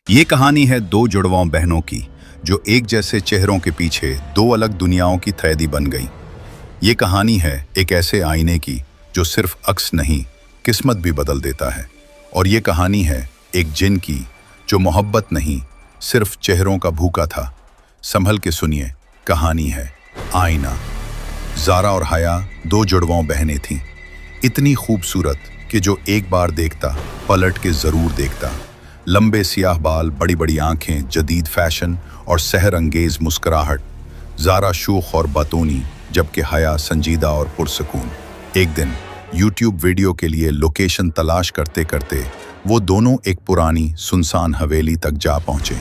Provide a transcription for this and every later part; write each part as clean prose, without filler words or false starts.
ये कहानी है दो जुड़वां बहनों की जो एक जैसे चेहरों के पीछे दो अलग दुनियाओं की कैदी बन गईं। ये कहानी है एक ऐसे आईने की जो सिर्फ अक्स नहीं, किस्मत भी बदल देता है। और ये कहानी है एक जिन की जो मोहब्बत नहीं, सिर्फ चेहरों का भूखा था। संभल के सुनिए, कहानी है आईना। ज़ारा और हया दो जुड़वां बहनें थीं, इतनी खूबसूरत कि जो एक बार देखता पलट के ज़रूर देखता। लंबे सियाह बाल, बड़ी बड़ी आंखें, जदीद फैशन और सहर अंगेज मुस्कुराहट। ज़ारा शूख और बतौनी, जबकि हया संजीदा और पुरसकून। एक दिन यूट्यूब वीडियो के लिए लोकेशन तलाश करते करते वो दोनों एक पुरानी सुनसान हवेली तक जा पहुंचे।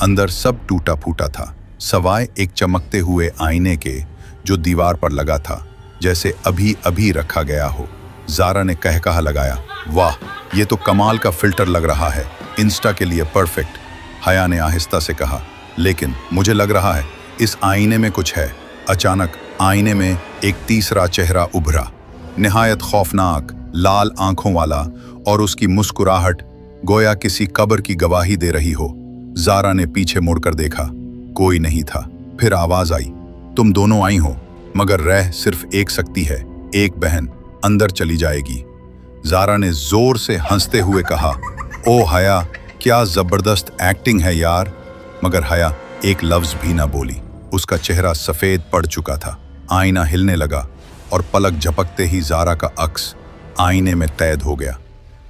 अंदर सब टूटा फूटा था, सवाए एक चमकते हुए आईने के जो दीवार पर लगा था, जैसे अभी अभी रखा गया हो। ज़ारा ने कहकहा लगाया, वाह, ये तो कमाल का फिल्टर लग रहा है, इंस्टा के लिए परफेक्ट। हया ने आहिस्ता से कहा, लेकिन मुझे लग रहा है इस आईने में कुछ है। अचानक आईने में एक तीसरा चेहरा उभरा, निहायत खौफनाक, लाल आंखों वाला, और उसकी मुस्कुराहट गोया किसी कब्र की गवाही दे रही हो। ज़ारा ने पीछे मुड़कर देखा, कोई नहीं था। फिर आवाज आई, तुम दोनों आई हो, मगर रह सिर्फ एक सकती है, एक बहन अंदर चली जाएगी। ज़ारा ने जोर से हंसते हुए कहा, ओ हया, क्या जबरदस्त एक्टिंग है यार। मगर हया एक लफ्ज भी ना बोली। उसका चेहरा सफेद पड़ चुका था। आईना हिलने लगा और पलक झपकते ही ज़ारा का अक्स आईने में कैद हो गया।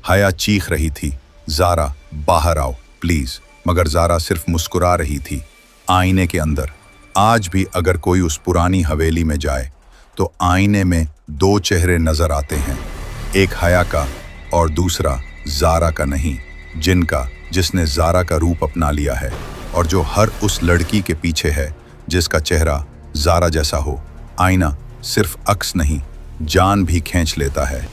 हया चीख रही थी, ज़ारा बाहर आओ प्लीज। मगर ज़ारा सिर्फ मुस्कुरा रही थी। आईने के अंदर आज भी अगर कोई उस पुरानी हवेली में जाए तो आईने में दो चेहरे नजर आते हैं, एक हया का और दूसरा ज़ारा का नहीं, जिनका, जिसने ज़ारा का रूप अपना लिया है और जो हर उस लड़की के पीछे है जिसका चेहरा ज़ारा जैसा हो। आईना सिर्फ अक्स नहीं, जान भी खींच लेता है।